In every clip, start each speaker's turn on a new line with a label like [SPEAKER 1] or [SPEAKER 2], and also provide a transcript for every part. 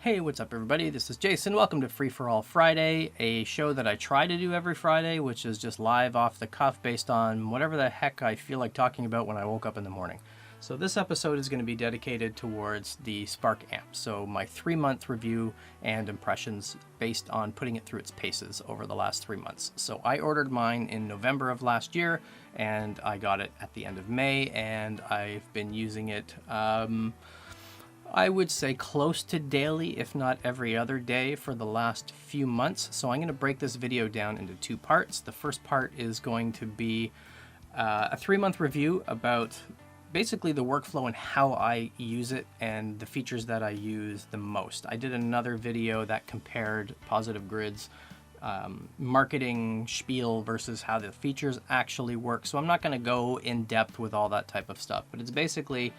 [SPEAKER 1] Hey, what's up everybody? This is Jason. Welcome to Free For All Friday, a show that I try to do every Friday, which is just live off the cuff based on whatever the heck I feel like talking about when I woke up in the morning. So this episode is going to be dedicated towards the Spark amp. So my 3-month review and impressions based on putting it through its paces over the last 3 months. So I ordered mine in November of last year and I got it at the end of May, and I've been using it I would say close to daily, if not every other day for the last few months. So I'm going to break this video down into 2 parts. The first part is going to be a 3-month review about basically the workflow and how I use it and the features that I use the most. I did another video that compared Positive Grid's marketing spiel versus how the features actually work. So I'm not going to go in depth with all that type of stuff, but it's basically,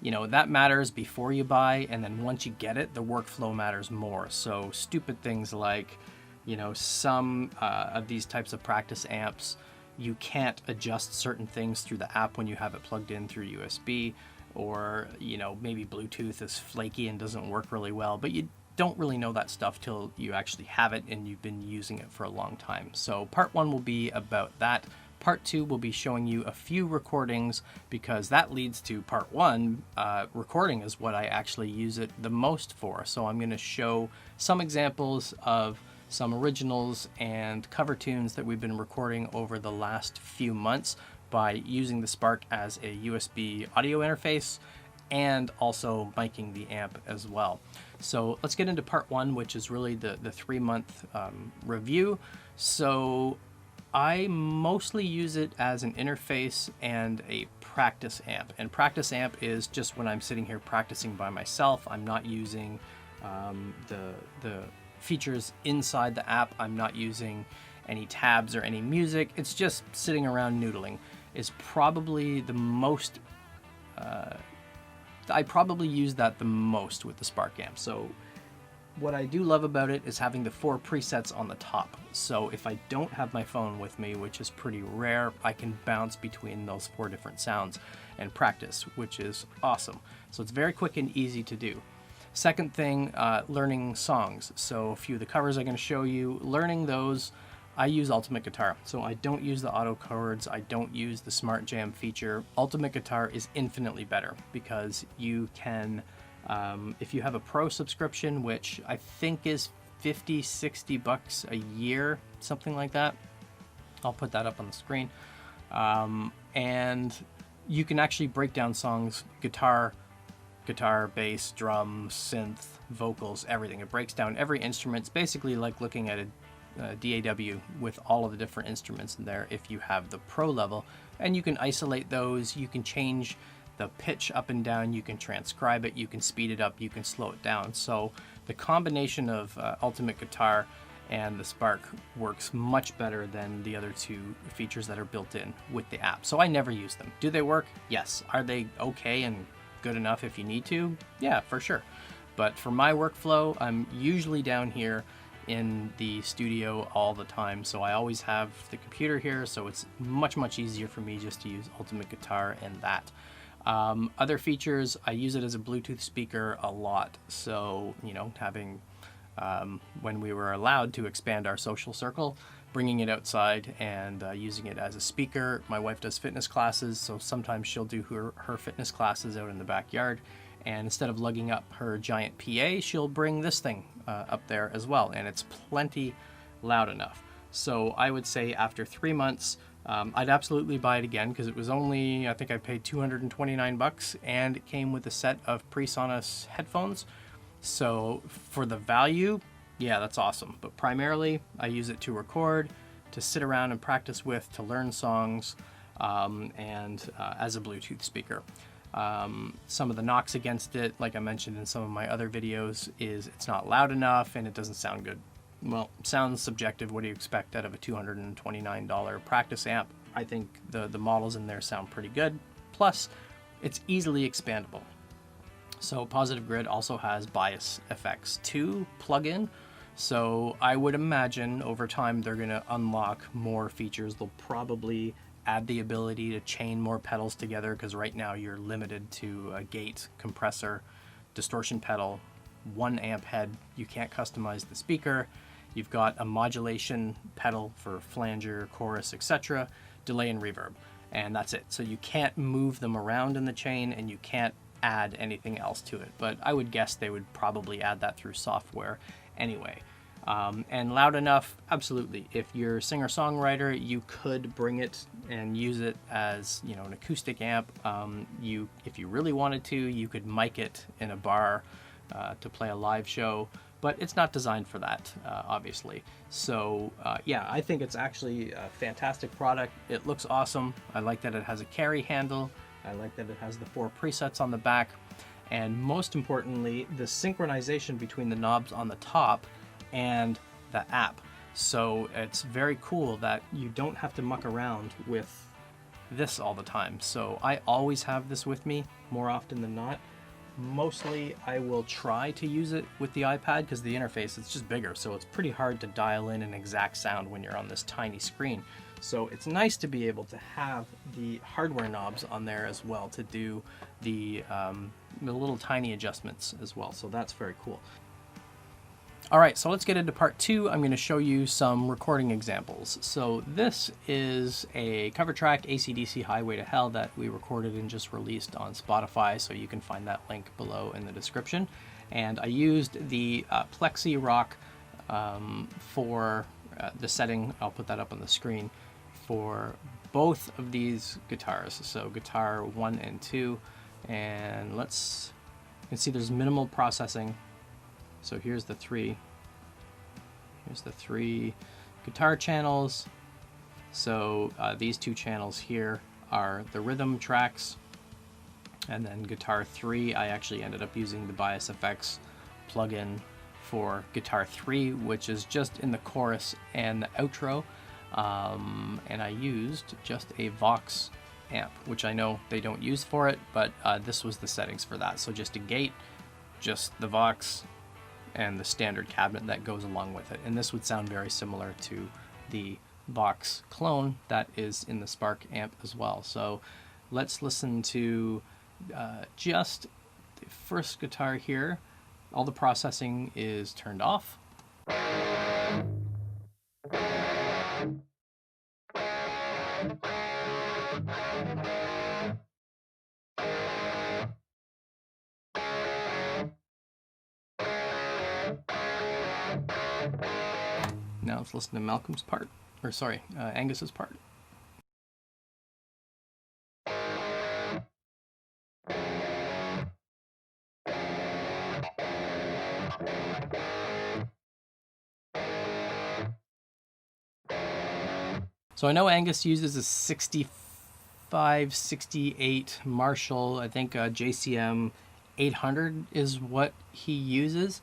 [SPEAKER 1] you know, that matters before you buy, and then once you get it, the workflow matters more. So stupid things like, you know, some of these types of practice amps, you can't adjust certain things through the app when you have it plugged in through USB, or, you know, maybe Bluetooth is flaky and doesn't work really well, but you don't really know that stuff till you actually have it and you've been using it for a long time. So part 1 will be about that. Part 2 will be showing you a few recordings, because that leads to part 1. Recording is what I actually use it the most for. So I'm going to show some examples of some originals and cover tunes that we've been recording over the last few months by using the Spark as a USB audio interface and also miking the amp as well. So let's get into part 1, which is really the 3-month review. So I mostly use it as an interface and a practice amp. And practice amp is just when I'm sitting here practicing by myself. I'm not using the features inside the app. I'm not using any tabs or any music. It's just sitting around noodling. Is probably the most, I probably use that the most with the Spark amp. So what I do love about it is having the 4 presets on the top. So if I don't have my phone with me, which is pretty rare, I can bounce between those 4 different sounds and practice, which is awesome. So it's very quick and easy to do. Second thing, learning songs. So a few of the covers I'm going to show you, learning those, I use Ultimate Guitar. So I don't use the auto chords, I don't use the Smart Jam feature. Ultimate Guitar is infinitely better because you can, if you have a pro subscription, which I think is $50-60 a year, something like that, I'll put that up on the screen, and you can actually break down songs, guitar, bass, drums, synth, vocals, everything. It breaks down every instrument. It's basically like looking at a DAW with all of the different instruments in there if you have the pro level, and you can isolate those, you can change the pitch up and down, you can transcribe it, you can speed it up, you can slow it down. So the combination of Ultimate Guitar and the Spark works much better than the other 2 features that are built in with the app. So I never use them. Do they work? Yes. Are they okay and good enough if you need to? Yeah, for sure. But for my workflow, I'm usually down here in the studio all the time, so I always have the computer here, so it's much easier for me just to use Ultimate Guitar and that. Other features, I use it as a Bluetooth speaker a lot. So, you know, having, when we were allowed to expand our social circle, bringing it outside and using it as a speaker. My wife does fitness classes, so sometimes she'll do her fitness classes out in the backyard. And instead of lugging up her giant PA, she'll bring this thing up there as well. And it's plenty loud enough. So I would say after 3 months, I'd absolutely buy it again, because it was only, I think I paid $229, and it came with a set of PreSonus headphones. So for the value, yeah, that's awesome. But primarily, I use it to record, to sit around and practice with, to learn songs, and as a Bluetooth speaker. Some of the knocks against it, like I mentioned in some of my other videos, is it's not loud enough and it doesn't sound good. Well, sounds subjective. What do you expect out of a $229 practice amp? I think the models in there sound pretty good. Plus, it's easily expandable. So Positive Grid also has Bias FX 2 plugin. So I would imagine over time they're going to unlock more features. They'll probably add the ability to chain more pedals together, because right now you're limited to a gate, compressor, distortion pedal, 1 amp head. You can't customize the speaker. You've got a modulation pedal for flanger, chorus, etc., delay and reverb, and that's it. So you can't move them around in the chain, and you can't add anything else to it. But I would guess they would probably add that through software anyway. And loud enough, absolutely. If you're a singer-songwriter, you could bring it and use it as, you know, an acoustic amp. If you really wanted to, you could mic it in a bar to play a live show, but it's not designed for that, obviously. So yeah, I think it's actually a fantastic product. It looks awesome. I like that it has a carry handle. I like that it has the 4 presets on the back. And most importantly, the synchronization between the knobs on the top and the app. So it's very cool that you don't have to muck around with this all the time. So I always have this with me more often than not. Mostly I will try to use it with the iPad because the interface is just bigger, so it's pretty hard to dial in an exact sound when you're on this tiny screen. So it's nice to be able to have the hardware knobs on there as well to do the little tiny adjustments as well. So that's very cool. All right, so let's get into part 2. I'm going to show you some recording examples. So this is a cover track, ACDC Highway to Hell, that we recorded and just released on Spotify, so you can find that link below in the description. And I used the Plexi Rock for the setting. I'll put that up on the screen for both of these guitars. So guitar 1 and 2, and you can see there's minimal processing. So here's the 3 guitar channels. So these 2 channels here are the rhythm tracks, and then guitar 3, I actually ended up using the Bias FX plugin for guitar 3, which is just in the chorus and the outro, and I used just a Vox amp, which I know they don't use for it, but this was the settings for that. So just a gate, just the Vox, and the standard cabinet that goes along with it. And this would sound very similar to the Vox clone that is in the Spark amp as well. So let's listen to just the first guitar here. All the processing is turned off. Now let's listen to Malcolm's part, or sorry, Angus's part. So I know Angus uses a 65, 68 Marshall, I think JCM 800 is what he uses.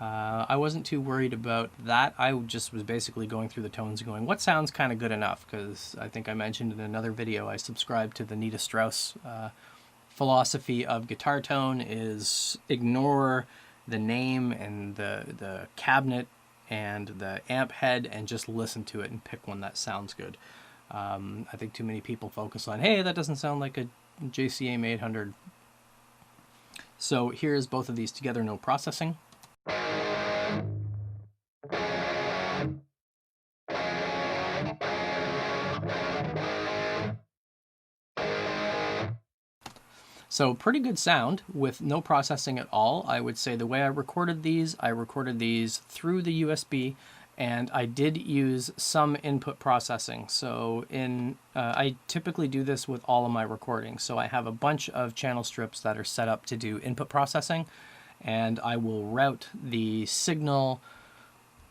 [SPEAKER 1] I wasn't too worried about that. I just was basically going through the tones and going, what sounds kind of good enough? Because I think I mentioned in another video I subscribe to the Nita Strauss philosophy of guitar tone is ignore the name and the cabinet and the amp head and just listen to it and pick one that sounds good. I think too many people focus on, hey, that doesn't sound like a JCM 800. So here's both of these together, no processing. So pretty good sound with no processing at all. I would say the way I recorded these through the USB, and I did use some input processing. So I typically do this with all of my recordings. So I have a bunch of channel strips that are set up to do input processing, and I will route the signal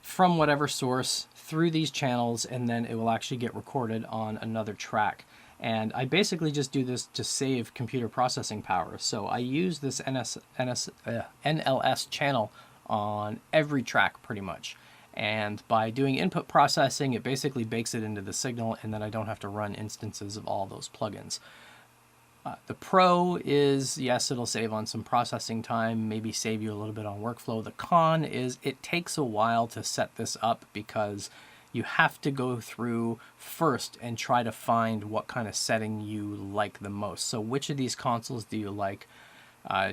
[SPEAKER 1] from whatever source through these channels, and then it will actually get recorded on another track. And I basically just do this to save computer processing power. So I use this NLS channel on every track pretty much. And by doing input processing, it basically bakes it into the signal, and then I don't have to run instances of all those plugins. The pro is, yes, it'll save on some processing time, maybe save you a little bit on workflow. The con is it takes a while to set this up because you have to go through first and try to find what kind of setting you like the most. So which of these consoles do you like?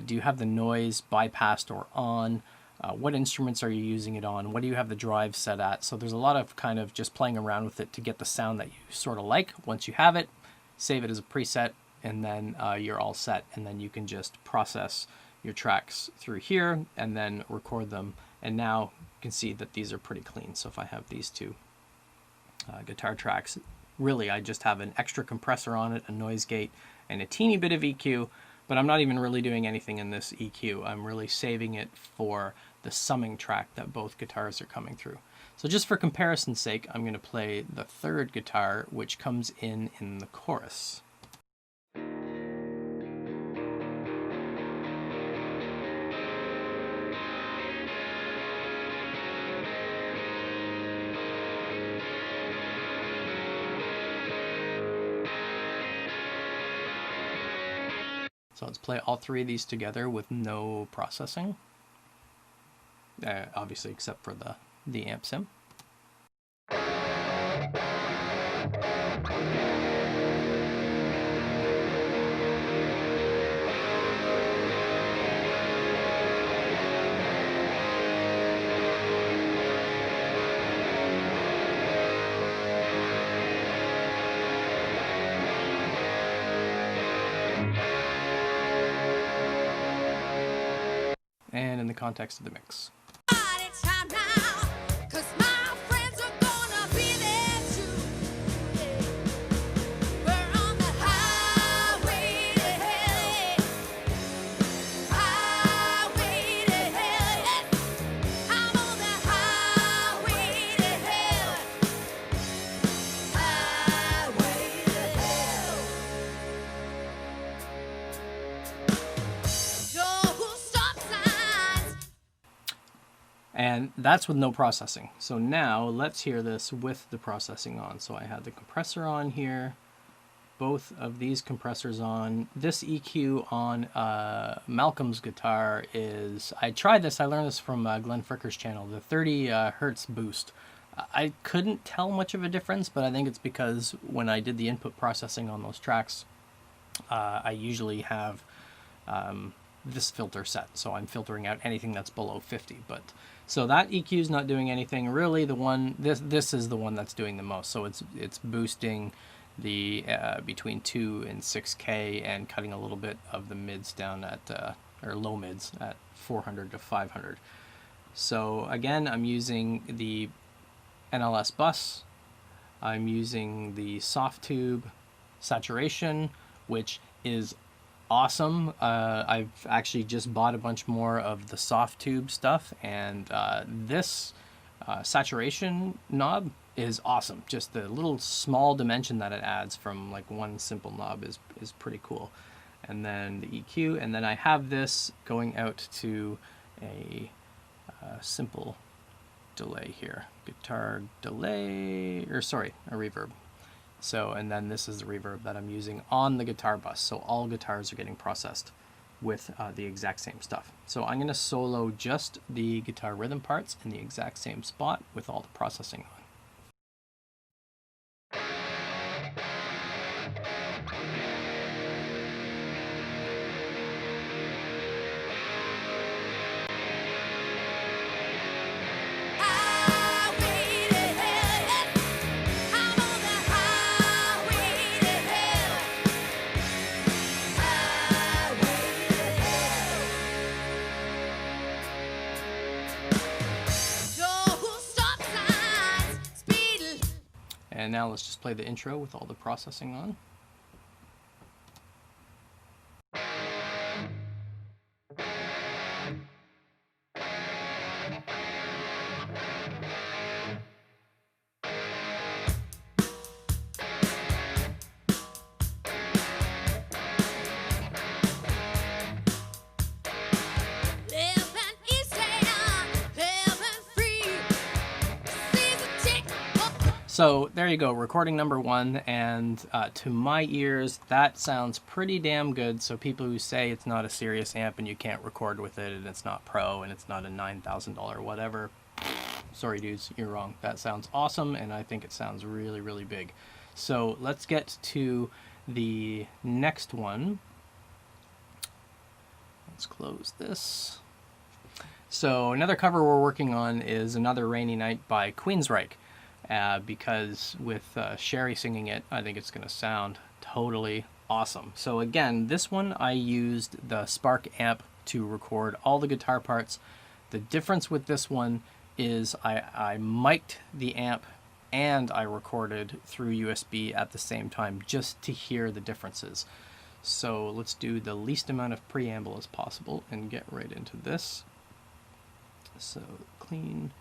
[SPEAKER 1] Do you have the noise bypassed or on? what instruments are you using it on, what do you have the drive set at. So there's a lot of kind of just playing around with it to get the sound that you sort of like. Once you have it, save it as a preset, and then you're all set, and then you can just process your tracks through here and then record them. And now you can see that these are pretty clean. So if I have these two guitar tracks, really I just have an extra compressor on it, a noise gate, and a teeny bit of EQ, but I'm not even really doing anything in this EQ. I'm really saving it for the summing track that both guitars are coming through. So just for comparison's sake, I'm going to play the third guitar, which comes in the chorus. So let's play all three of these together with no processing, obviously except for the amp sim. And in the context of the mix. And that's with no processing. So now let's hear this with the processing on. So I had the compressor on here, both of these compressors on. This EQ on Malcolm's guitar is, I tried this, I learned this from Glenn Fricker's channel, the 30 Hertz boost. I couldn't tell much of a difference, but I think it's because when I did the input processing on those tracks, I usually have this filter set, so I'm filtering out anything that's below 50. But so that EQ is not doing anything really. The one this is the one that's doing the most. So it's boosting the between 2 and 6K and cutting a little bit of the mids down at or low mids at 400 to 500. So again, I'm using the NLS bus. I'm using the soft tube saturation, which is awesome. I've actually just bought a bunch more of the soft tube stuff, and this saturation knob is awesome. Just the little small dimension that it adds from like one simple knob is pretty cool. And then the EQ, and then I have this going out to a simple delay here, guitar delay, or sorry, a reverb. So, and then this is the reverb that I'm using on the guitar bus. So all guitars are getting processed with the exact same stuff. So I'm going to solo just the guitar rhythm parts in the exact same spot with all the processing on. And now let's just play the intro with all the processing on. So there you go, recording number one, and to my ears, that sounds pretty damn good. So people who say it's not a serious amp and you can't record with it and it's not pro and it's not a $9,000 whatever, sorry dudes, you're wrong. That sounds awesome, and I think it sounds really, really big. So let's get to the next one. Let's close this. So another cover we're working on is Another Rainy Night by Queensryche, because with Sherry singing it, I think it's going to sound totally awesome. So again, this one I used the Spark amp to record all the guitar parts. The difference with this one is I mic'd the amp and I recorded through USB at the same time just to hear the differences. So let's do the least amount of preamble as possible and get right into this. So clean,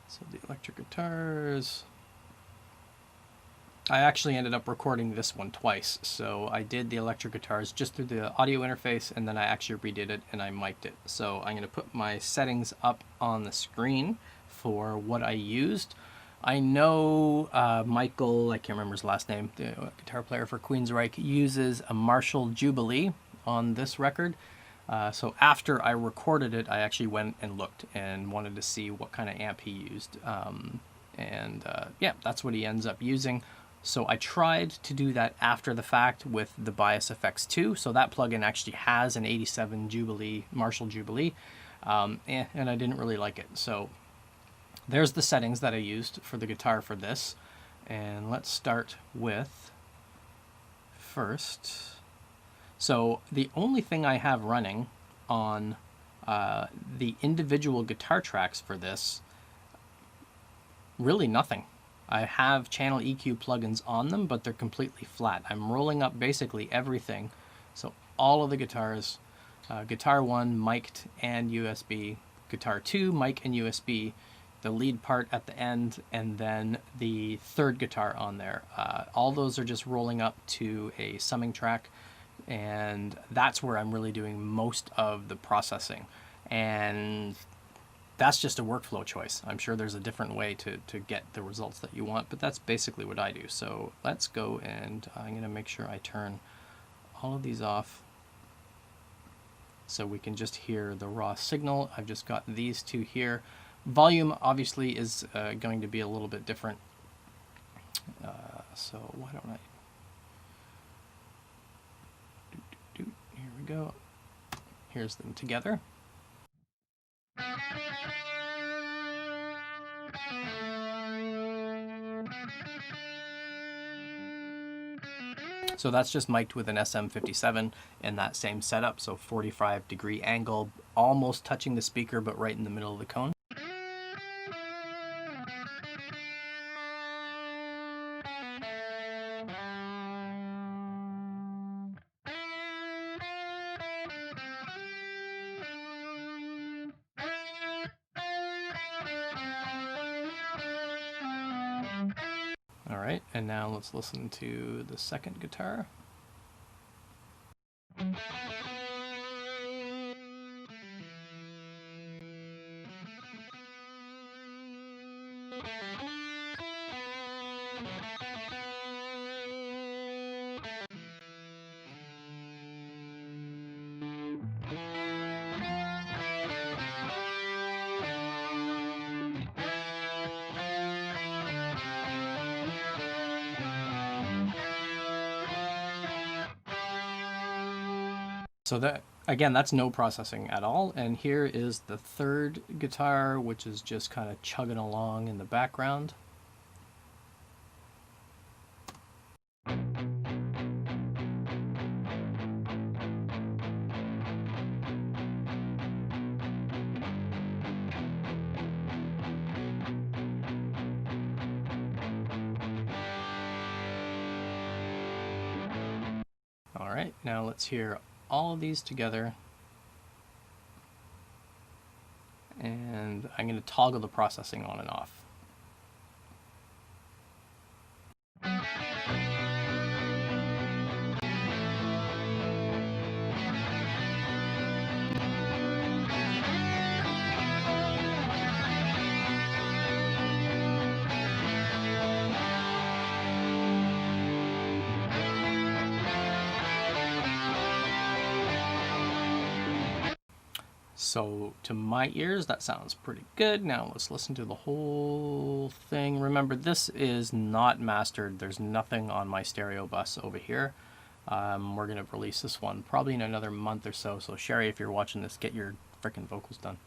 [SPEAKER 1] so the electric guitars. I actually ended up recording this one twice. So I did the electric guitars just through the audio interface, and then I actually redid it and I mic'd it. So I'm gonna put my settings up on the screen for what I used. I know Michael, I can't remember his last name, the guitar player for Queensryche, uses a Marshall Jubilee on this record. So after I recorded it, I actually went and looked and wanted to see what kind of amp he used. Yeah, that's what he ends up using. So I tried to do that after the fact with the Bias Effects 2. So that plugin actually has an 87 Jubilee, Marshall Jubilee, and I didn't really like it. So there's the settings that I used for the guitar for this. And let's start with first. So the only thing I have running on the individual guitar tracks for this, really nothing. I have channel EQ plugins on them, but they're completely flat. I'm rolling up basically everything. So all of the guitars, guitar 1 mic'd and USB, guitar 2 mic and USB, the lead part at the end, and then the third guitar on there. All those are just rolling up to a summing track, and that's where I'm really doing most of the processing. And that's just a workflow choice. I'm sure there's a different way to get the results that you want, but that's basically what I do. So let's go, and I'm gonna make sure I turn all of these off so we can just hear the raw signal. I've just got these two here. Volume obviously is going to be a little bit different. So why don't I, here we go. Here's them together. So that's just mic'd with an SM57 in that same setup. So 45-degree angle, almost touching the speaker, but right in the middle of the cone. All right, and now let's listen to the second guitar. So that, again, that's no processing at all. And here is the third guitar, which is just kind of chugging along in the background. All right, now let's hear all of these together. And I'm going to toggle the processing on and off. So to my ears, that sounds pretty good. Now let's listen to the whole thing. Remember, this is not mastered. There's nothing on my stereo bus over here. We're gonna release this one probably in another month or so. So Sherry, if you're watching this, get your frickin' vocals done.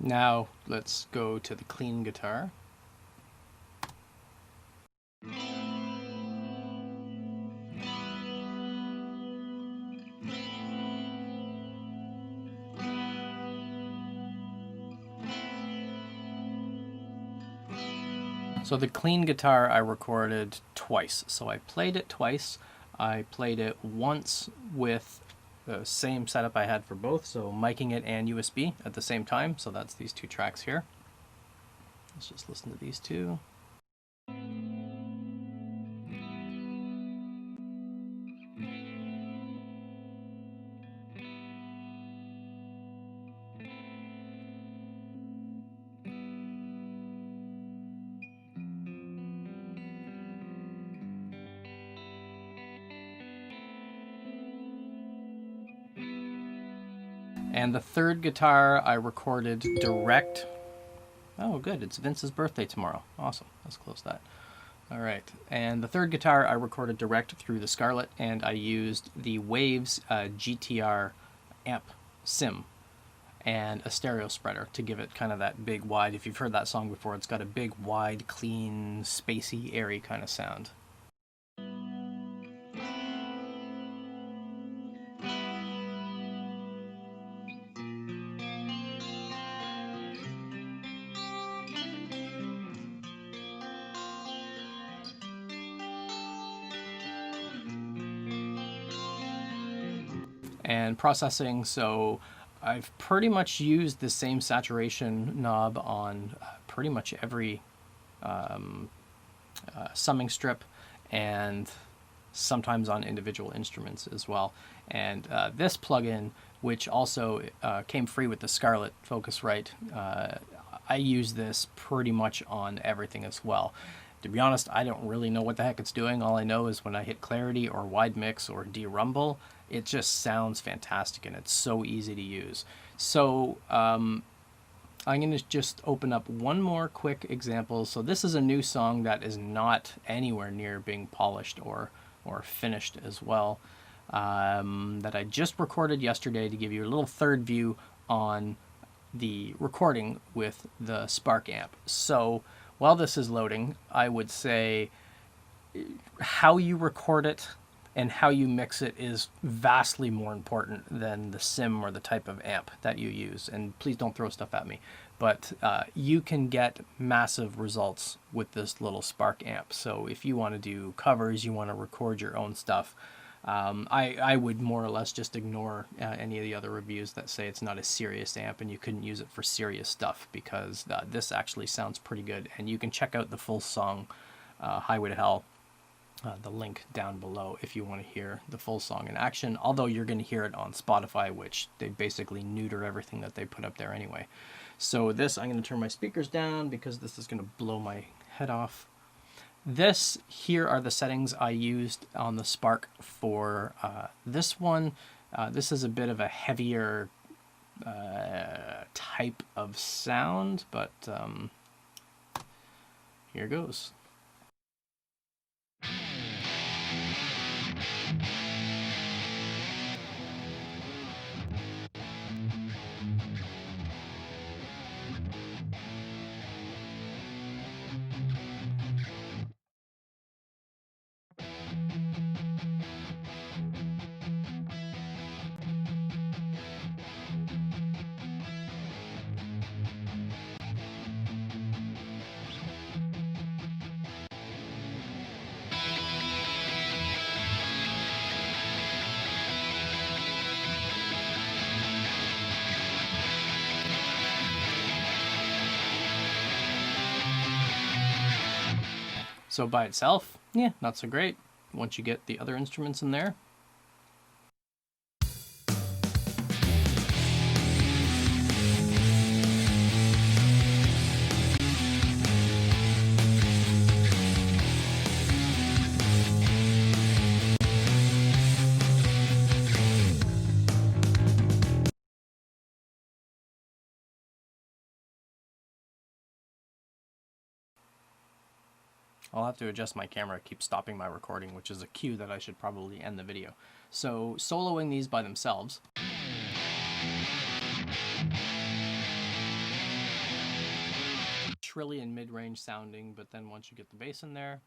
[SPEAKER 1] Now let's go to the clean guitar. So the clean guitar I recorded twice. So I played it twice. I played it once with the same setup I had for both, so miking it and USB at the same time. So that's these two tracks here. Let's just listen to these two. And the third guitar I recorded direct. Oh, good. It's Vince's birthday tomorrow. Awesome. Let's close that. All right. And the third guitar I recorded direct through the Scarlett, and I used the Waves GTR amp sim and a stereo spreader to give it kind of that big, wide. If you've heard that song before, it's got a big, wide, clean, spacey, airy kind of sound. And processing, so I've pretty much used the same saturation knob on pretty much every summing strip, and sometimes on individual instruments as well. And this plugin, which also came free with the Scarlett Focusrite, I use this pretty much on everything as well. To be honest, I don't really know what the heck it's doing. All I know is when I hit clarity or wide mix or de-rumble, it just sounds fantastic and it's so easy to use. So I'm going to just open up one more quick example. So this is a new song that is not anywhere near being polished or finished as well, that I just recorded yesterday to give you a little third view on the recording with the Spark amp. So while this is loading, I would say how you record it and how you mix it is vastly more important than the sim or the type of amp that you use. And please don't throw stuff at me. But you can get massive results with this little Spark amp. So if you want to do covers, you want to record your own stuff, I would more or less just ignore any of the other reviews that say it's not a serious amp and you couldn't use it for serious stuff, because this actually sounds pretty good. And you can check out the full song, Highway to Hell, the link down below if you want to hear the full song in action, although you're going to hear it on Spotify, which they basically neuter everything that they put up there anyway. So this, I'm going to turn my speakers down because this is going to blow my head off. This here are the settings I used on the Spark for this one. This is a bit of a heavier type of sound, but here goes. So by itself, yeah, not so great. Once you get the other instruments in there. I'll have to adjust my camera, keep stopping my recording, which is a cue that I should probably end the video. So soloing these by themselves. shrilly and mid-range sounding, but then once you get the bass in there,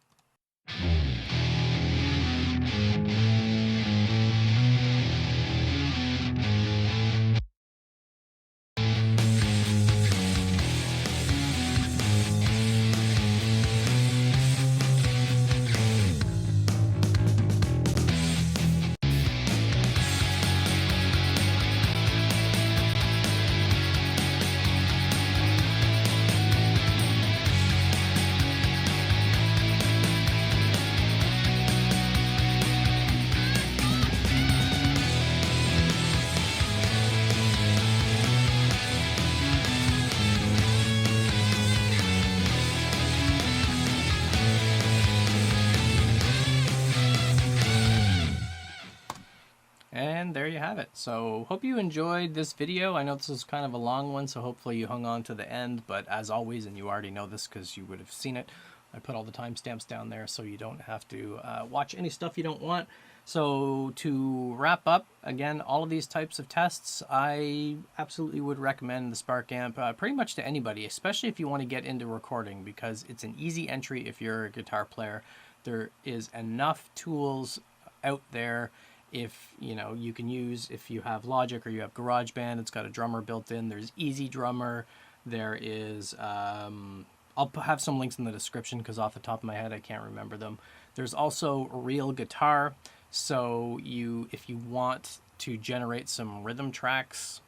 [SPEAKER 1] and there you have it. So hope you enjoyed this video. I know this is kind of a long one, so hopefully you hung on to the end, but as always, and you already know this because you would have seen it, I put all the timestamps down there so you don't have to watch any stuff you don't want. So to wrap up, again, all of these types of tests, I absolutely would recommend the Spark amp pretty much to anybody, especially if you want to get into recording, because it's an easy entry if you're a guitar player. There is enough tools out there. If you know, you can use, if you have Logic or you have GarageBand, it's got a drummer built in. There's Easy Drummer. There is I'll have some links in the description because off the top of my head I can't remember them. There's also Real Guitar. So if you want to generate some rhythm tracks,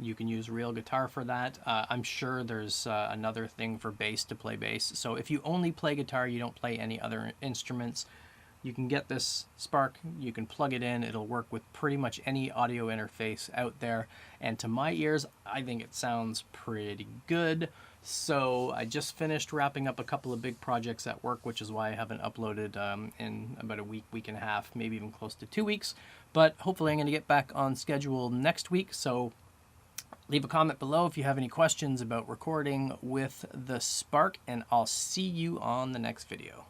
[SPEAKER 1] you can use Real Guitar for that. I'm sure there's another thing for bass to play bass. So if you only play guitar, you don't play any other instruments, you can get this Spark, you can plug it in, it'll work with pretty much any audio interface out there, and to my ears, I think it sounds pretty good. So I just finished wrapping up a couple of big projects at work, which is why I haven't uploaded in about a week and a half, maybe even close to 2 weeks, but hopefully I'm going to get back on schedule next week. So leave a comment below if you have any questions about recording with the Spark, and I'll see you on the next video.